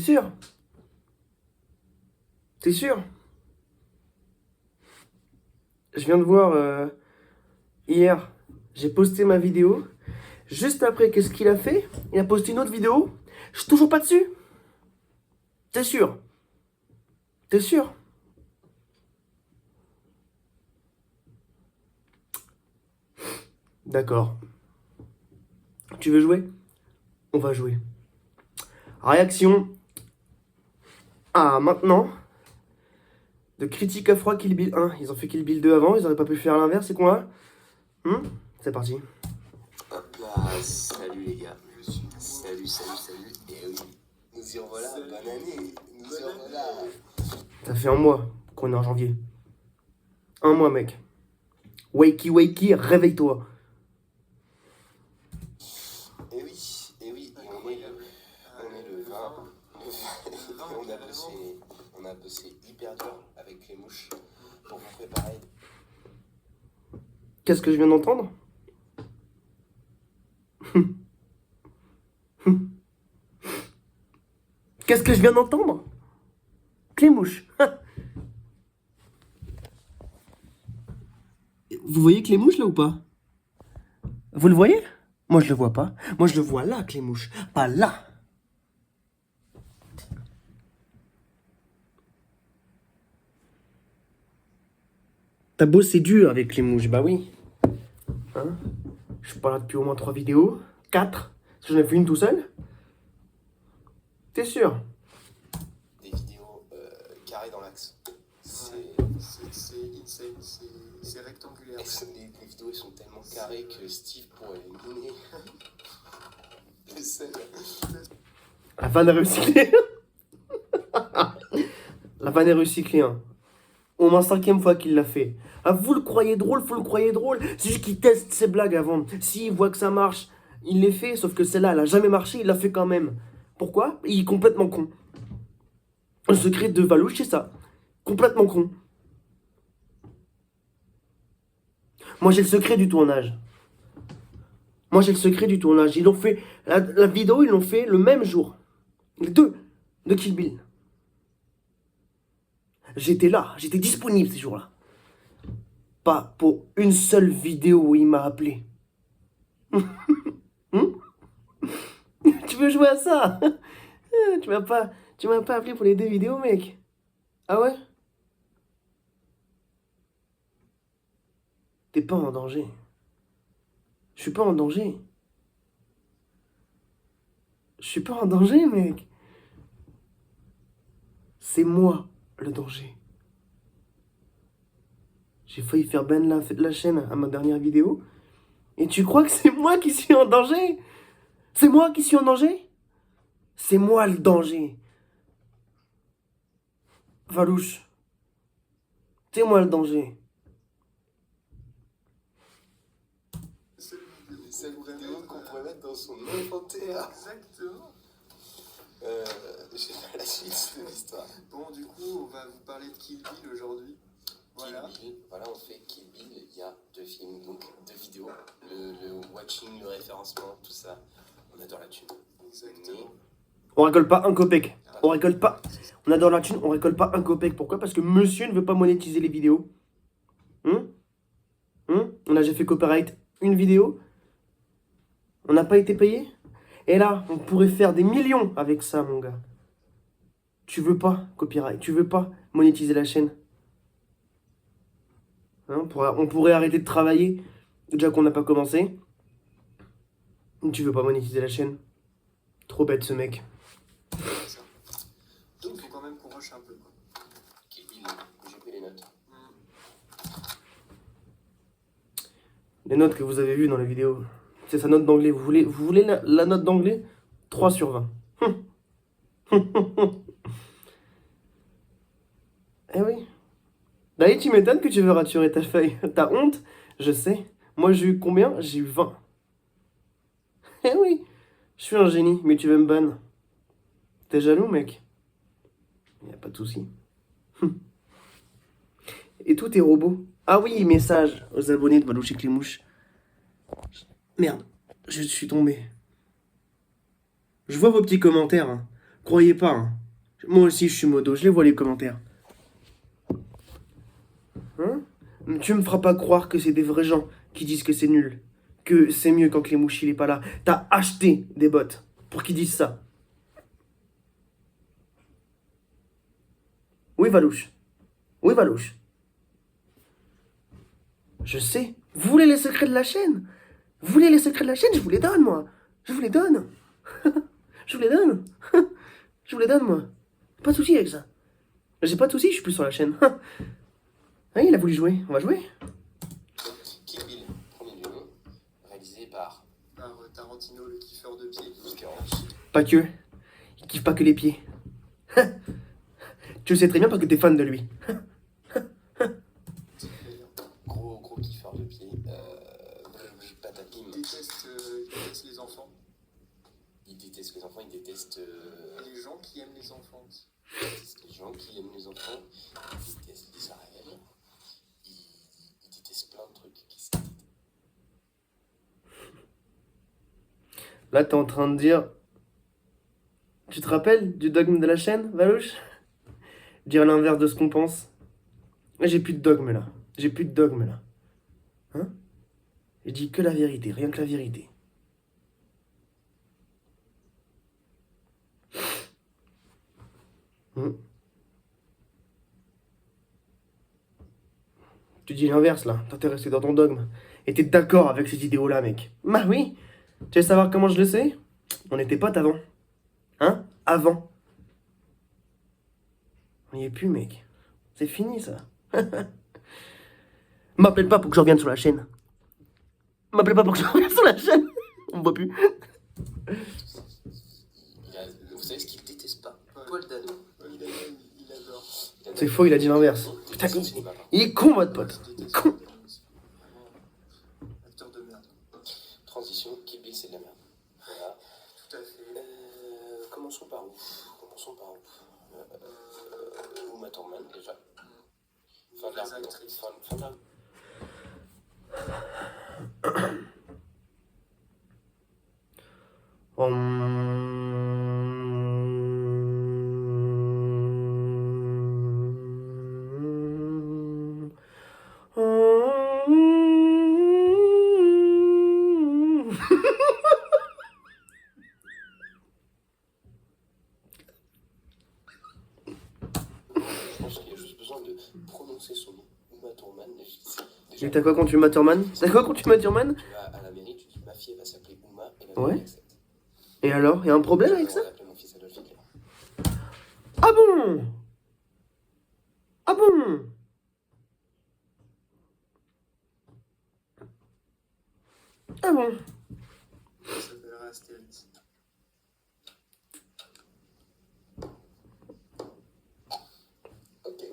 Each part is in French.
sûr? T'es sûr? Je viens de voir hier, j'ai posté ma vidéo. Juste après, qu'est-ce qu'il a fait? Il a posté une autre vidéo. Je suis toujours pas dessus. T'es sûr? T'es sûr? D'accord. Tu veux jouer? On va jouer. Réaction. Ah, maintenant. De critique à froid Kill Bill 1. Ils ont fait Kill Bill 2 avant, ils auraient pas pu faire l'inverse, c'est quoi là? C'est parti. Hop là, salut les gars. Salut. Et oui, nous y revoilà, bonne année. Nous y revoilà. Ça fait un mois qu'on est en janvier. Un mois, mec. Wakey, réveille-toi. Et oui, on est le 20. On a bossé hyper dur avec les mouches pour vous préparer. Qu'est-ce que je viens d'entendre? Qu'est-ce que je viens d'entendre? Clémouche. Vous voyez Clémouche là ou pas? Vous le voyez? Moi je le vois pas. Moi je le vois là, Clémouche. Pas là. T'as bossé dur avec Clémouche, bah oui. Hein? Je suis pas là depuis au moins 3 vidéos. 4. Parce que j'en ai fait une tout seul. T'es sûr? Des vidéos carrées dans l'axe. C'est insane, c'est rectangulaire. Les vidéos elles sont tellement carrées que Steve pourrait les miner. Le seul. La vanne est recyclée. La vanne est recyclée, hein. Au moins 5e fois qu'il l'a fait. Ah, vous le croyez drôle, C'est juste qu'il teste ses blagues avant. S'il voit que ça marche, il les fait. Sauf que celle-là, elle a jamais marché, il l'a fait quand même. Pourquoi? Il est complètement con. Le secret de Valouche, c'est ça. Complètement con. Moi, j'ai le secret du tournage. Ils l'ont fait... La vidéo, ils l'ont fait le même jour. Les deux de Kill Bill. J'étais là, j'étais disponible ces jours-là. Pas pour une seule vidéo où il m'a appelé. Tu veux jouer à ça? Tu m'as pas appelé pour les 2 vidéos, mec. Ah ouais? T'es pas en danger. Je suis pas en danger. Je suis pas en danger, mec. C'est moi le danger. J'ai failli faire ban la chaîne à ma dernière vidéo. Et tu crois que c'est moi qui suis en danger? C'est moi qui suis en danger? C'est moi le danger. Valouche. C'est moi le danger. C'est le vidéo qu'on pourrait mettre dans son inventaire. Exactement. J'ai pas la suite de l'histoire. Bon, du coup, on va vous parler de Kill Bill aujourd'hui. Voilà. Kill Bill, voilà, on fait Kill Bill, il y a 2 films, donc 2 vidéos. Le watching, le référencement, tout ça. On adore la thune. Exactement. On récolte pas un copec. On récolte pas. On adore la thune, on récolte pas un copec. Pourquoi? Parce que monsieur ne veut pas monétiser les vidéos. On a déjà fait copyright une vidéo. On n'a pas été payé. Et là, on pourrait faire des millions avec ça, mon gars. Tu veux pas copyright, tu veux pas monétiser la chaîne. Hein, on pourrait arrêter de travailler, déjà qu'on n'a pas commencé. Tu veux pas monétiser la chaîne. Trop bête ce mec. C'est ça. Donc, il faut quand même qu'on rush un peu. Quoi. Kill Bill, j'ai pris les notes. Les notes que vous avez vues dans la vidéo, c'est sa note d'anglais. Vous voulez la note d'anglais? 3 sur 20. Eh oui. D'ailleurs, tu m'étonnes que tu veux raturer ta feuille. T'as honte? Je sais. Moi, j'ai eu combien? J'ai eu 20. Eh oui. Je suis un génie, mais tu veux me ban. T'es jaloux, mec? Y a pas de souci. Et tous tes robots. Ah oui, message aux abonnés de Valouche et Clémouche. Merde, je suis tombé. Je vois vos petits commentaires. Hein. Croyez pas, hein. Moi aussi, je suis modo, je les vois les commentaires. Hein? Tu me feras pas croire que c'est des vrais gens qui disent que c'est nul. Que c'est mieux quand Clémouche il est pas là. T'as acheté des bots pour qu'ils disent ça. Oui, Valouche. Oui, Valouche. Je sais. Vous voulez les secrets de la chaîne? Vous voulez les secrets de la chaîne? Je vous les donne, moi. Je vous les donne. Je vous les donne. Je vous les donne, moi. Pas de soucis avec ça. J'ai pas de soucis, je suis plus sur la chaîne. Ah, il a voulu jouer. On va jouer. Kill Bill, premier lieu, réalisé par Tarantino, le kiffeur de pied. Nick Orange. Pas que. Il kiffe pas que les pieds. Tu le sais très bien parce que t'es fan de lui. Gros kiffeur de pied. Patapim. Il déteste les enfants. Il déteste les enfants, il déteste Et les gens qui aiment les enfants. les gens qui aiment les enfants. Il déteste les Israël. Il déteste plein de trucs. Qu'est-ce qu'il déteste? Là, t'es en train de dire. Tu te rappelles du dogme de la chaîne, Valouche? Dire l'inverse de ce qu'on pense. J'ai plus de dogme là. J'ai plus de dogme là. Hein? Je dis que la vérité, rien que la vérité. Tu dis l'inverse là, t'es resté dans ton dogme. Et t'es d'accord avec ces idéaux-là, mec. Bah oui. Tu veux savoir comment je le sais? On était potes avant. Hein? Avant. On y est plus, mec. C'est fini ça. M'appelle pas pour que je revienne sur la chaîne. M'appelle pas pour que je revienne sur la chaîne. On me voit plus. Vous savez ce qu'il déteste pas? Paul Dano. Il adore. C'est faux, il a dit l'inverse. Putain, il est con, votre pote. Il déteste Con. les films aussi. Vraiment, acteur de merde. Transition, Kill Bill, c'est de la merde. Voilà. Tout à fait. Commençons par où? Uma Thurman, déjà. Fin de Les la actrices. fin de la... Je pense qu'il y a juste besoin de prononcer son nom. Uma Thurman. Déjà, Et t'as quoi contre Uma Thurman? T'as quoi contre Uma Thurman? tu vas à la mairie, tu dis ma fille elle va s'appeler Uma et la Ouais. mairie accepte. Et alors? Y'a un problème avec On ça? va appeler mon fils Adolf Hitler. Ah bon? Ah bon? Ah bon? Ça s'appellera Astérix. Ok.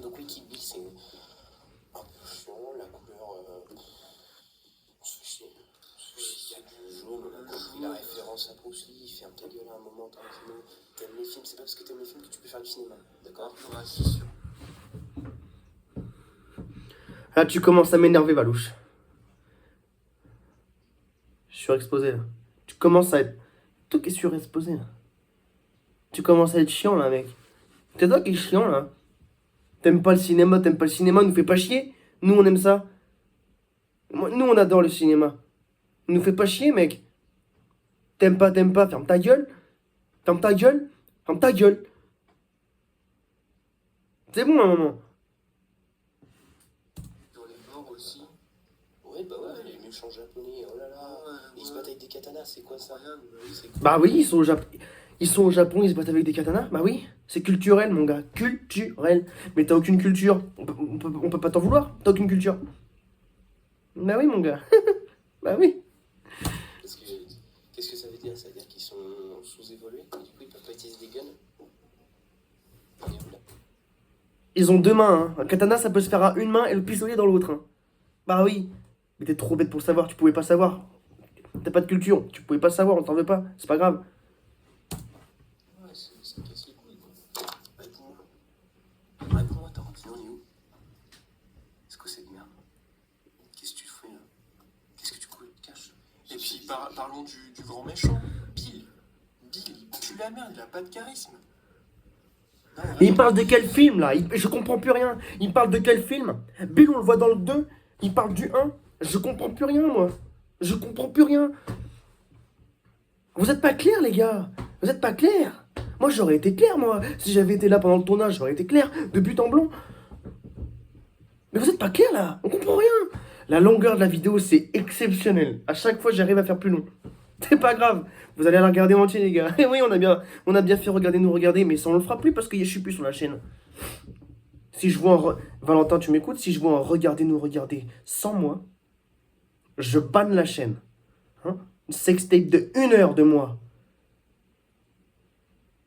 Donc oui, Kill Bill, c'est un peu chiant, la couleur... on se fait chier. Il y a du jaune, on a compris la référence à Bruce Lee, il fait un ta gueule à un moment, tranquillement. T'aimes les films, c'est pas parce que t'aimes les films que tu peux faire du cinéma, d'accord? Ouais, c'est sûr. Là, tu commences à m'énerver, Valouche. Je suis surexposé, là. Tu commences à être... Toi qui es surexposé, là. Tu commences à être chiant, là, mec. C'est toi qui es chiant, là. T'aimes pas le cinéma, nous fais pas chier. Nous, on aime ça. Nous, on adore le cinéma. Nous fais pas chier, mec. T'aimes pas, ferme ta gueule. Ferme ta gueule. Ferme ta gueule. C'est bon, à un moment. Dans les morts aussi. Ouais, bah ouais, les méchants japonais, oh là là. Ils se battent avec des katanas, c'est quoi ça? Incroyable. C'est quoi? Bah oui, ils sont au Japon. Ils sont au Japon, ils se battent avec des katanas. Bah oui, c'est culturel, mon gars. Culturel. Mais t'as aucune culture. On peut pas t'en vouloir. T'as aucune culture. Bah oui, mon gars. Bah oui. Qu'est-ce que ça veut dire? Ça veut dire qu'ils sont sous-évolués? Du coup, ils peuvent pas utiliser des guns? On est où là? Ils ont deux mains. Hein. Un katana, ça peut se faire à une main et le pistolet dans l'autre. Hein. Bah oui. Mais t'es trop bête pour le savoir. Tu pouvais pas savoir. T'as pas de culture. Tu pouvais pas savoir. On t'en veut pas. C'est pas grave. Ouais, ça casse les couilles, quoi. Réponds-moi. Réponds-moi, Tarantino, on est où? C'est quoi cette merde? Qu'est-ce que tu fais là? Qu'est-ce que tu caches? Et puis parlons du grand méchant, Bill. Bill, pue la merde, il a pas de charisme. Non, Et vraiment. il parle de quel film là? Je comprends plus rien. Il parle de quel film? Bill, on le voit dans le 2. Il parle du 1. Je comprends plus rien, moi. Je comprends plus rien. Vous êtes pas clair, les gars. Vous êtes pas clair. Moi, j'aurais été clair, moi. Si j'avais été là pendant le tournage, j'aurais été clair, de but en blanc. Mais vous êtes pas clair, là. On comprend rien. La longueur de la vidéo, c'est exceptionnel. À chaque fois, j'arrive à faire plus long. C'est pas grave. Vous allez la regarder entier, les gars. Et oui, on a bien fait regarder, nous regarder, mais ça, on le fera plus parce que je suis plus sur la chaîne. Si je vois Valentin, tu m'écoutes? Si je vois un regarder, nous regarder sans moi, je banne la chaîne. Hein? Une sextape de 1 heure de moi.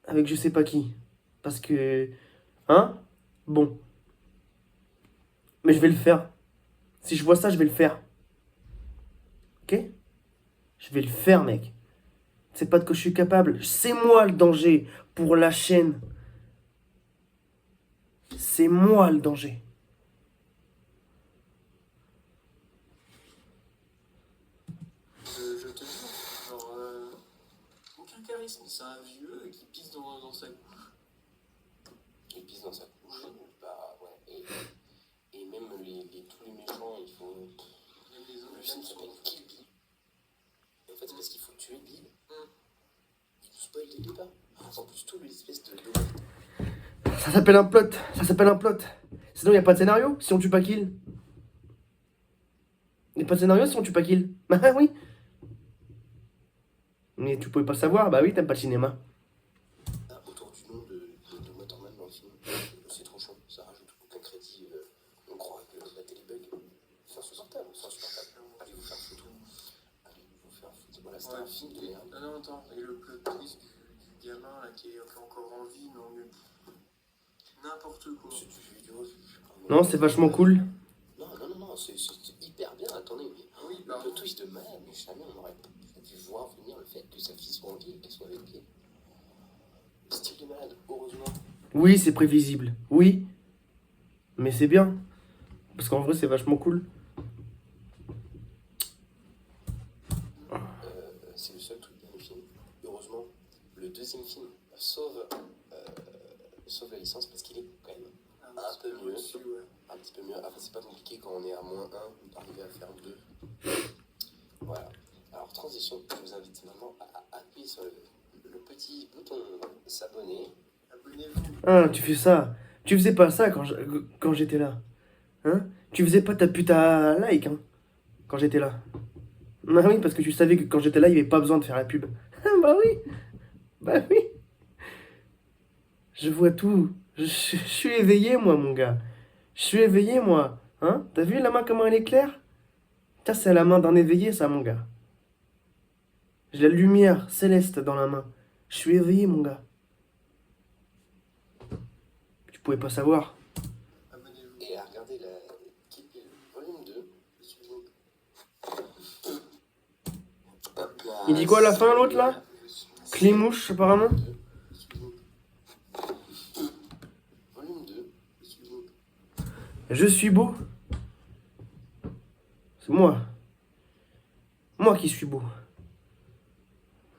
Avec je sais pas qui. Parce que... Hein? Bon. Mais je vais le faire. Si je vois ça, je vais le faire. Ok? Je vais le faire, mec. C'est pas de quoi je suis capable. C'est moi le danger pour la chaîne. C'est moi le danger. Je te jure, genre, aucun charisme. C'est un vieux qui pisse dans sa couche. Il pisse dans sa couche. Bah ouais. Et même tous les méchants, il faut. Même les autres Le film sont. s'appelle Kill Bill. Et en fait, c'est parce qu'il faut tuer Bill. Il nous spoil dès le départ. En plus, tout l'espèce de. Ça s'appelle un plot. Ça s'appelle un plot. Sinon, il n'y a pas de scénario si on tue pas Kill. Il n'y a pas de scénario si on tue pas Kill. Bah oui. Mais tu pouvais pas le savoir. Bah oui, t'aimes pas le cinéma. Autour du nom de Motorman dans le film. C'est trop chaud. Ça rajoute aucun crédit. On croit que la télé bug. C'est insupportable. C'est insupportable. Allez vous faire foutre. Allez vous faire foutre. Voilà, c'était un film de merde. Non, attends. Et le plot twist du gamin là qui est encore en vie, non mais. N'importe quoi. C'est du vidéo. Non, c'est vachement cool. Non, c'est hyper bien. Attendez, mais Oui, le twist de malade, mais jamais on aurait dû voir venir le fait que sa fille soit en vie et qu'elle soit avec lui. Style de malade, heureusement. Oui, c'est prévisible. Oui. Mais c'est bien. Parce qu'en vrai, c'est vachement cool. C'est le seul truc dans le film. Heureusement, le deuxième film sauve la licence parce qu'il est quand même un peu mieux. Un petit peu mieux. Après, c'est pas compliqué quand on est à -1 d'arriver à faire 2. Voilà. Alors, transition, je vous invite maintenant à appuyer sur le petit bouton s'abonner. Abonnez-vous. Ah, tu fais ça. Tu faisais pas ça quand j'étais là. Hein? Tu faisais pas ta pute à like, hein, quand j'étais là. Bah oui, parce que tu savais que quand j'étais là, il n'y avait pas besoin de faire la pub. Bah oui. Bah oui. Je vois tout. Je suis éveillé, moi, mon gars. Je suis éveillé, moi. Hein? T'as vu la main, comment elle est claire? Ça, c'est la main d'un éveillé, ça, mon gars. J'ai la lumière céleste dans la main. Je suis éveillé, mon gars. Tu pouvais pas savoir. Abonnez-vous. Et à regarder la Kill Bill volume 2. Hop là. Il dit quoi à la fin, l'autre, là? Clémouche, apparemment. Volume 2. Je suis beau. C'est moi. Moi qui suis beau.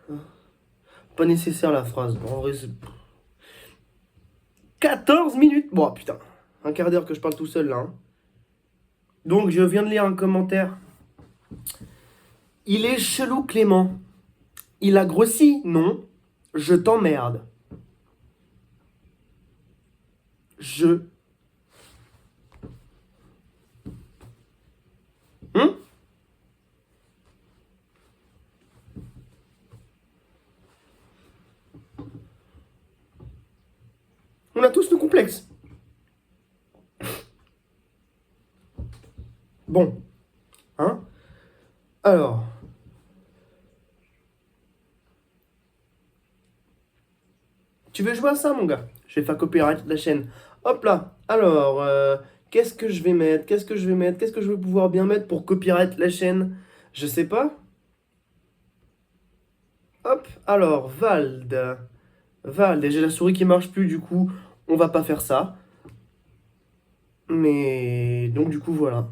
Hein? Pas nécessaire la phrase. En vrai, c'est... 14 minutes. Bon, putain. Un quart d'heure que je parle tout seul, là. Hein. Donc, je viens de lire un commentaire. Il est chelou, Clément. Il a grossi? Non. Je t'emmerde. Je... On a tous nos complexes. Bon. Hein? Alors. Tu veux jouer à ça, mon gars? Je vais faire copyright la chaîne. Hop là. Alors, qu'est-ce que je vais mettre? Qu'est-ce que je vais mettre? Qu'est-ce que je vais pouvoir bien mettre pour copyright la chaîne? Je sais pas. Hop. Alors, Vald. Vald. Et j'ai la souris qui marche plus, du coup, on va pas faire ça. Mais donc, du coup, voilà.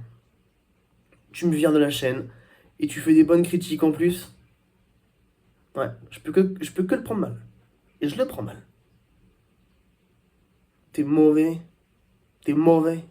Tu me vires de la chaîne. Et tu fais des bonnes critiques en plus. Ouais, je peux que le prendre mal. Et je le prends mal. T'es mauvais. T'es mauvais.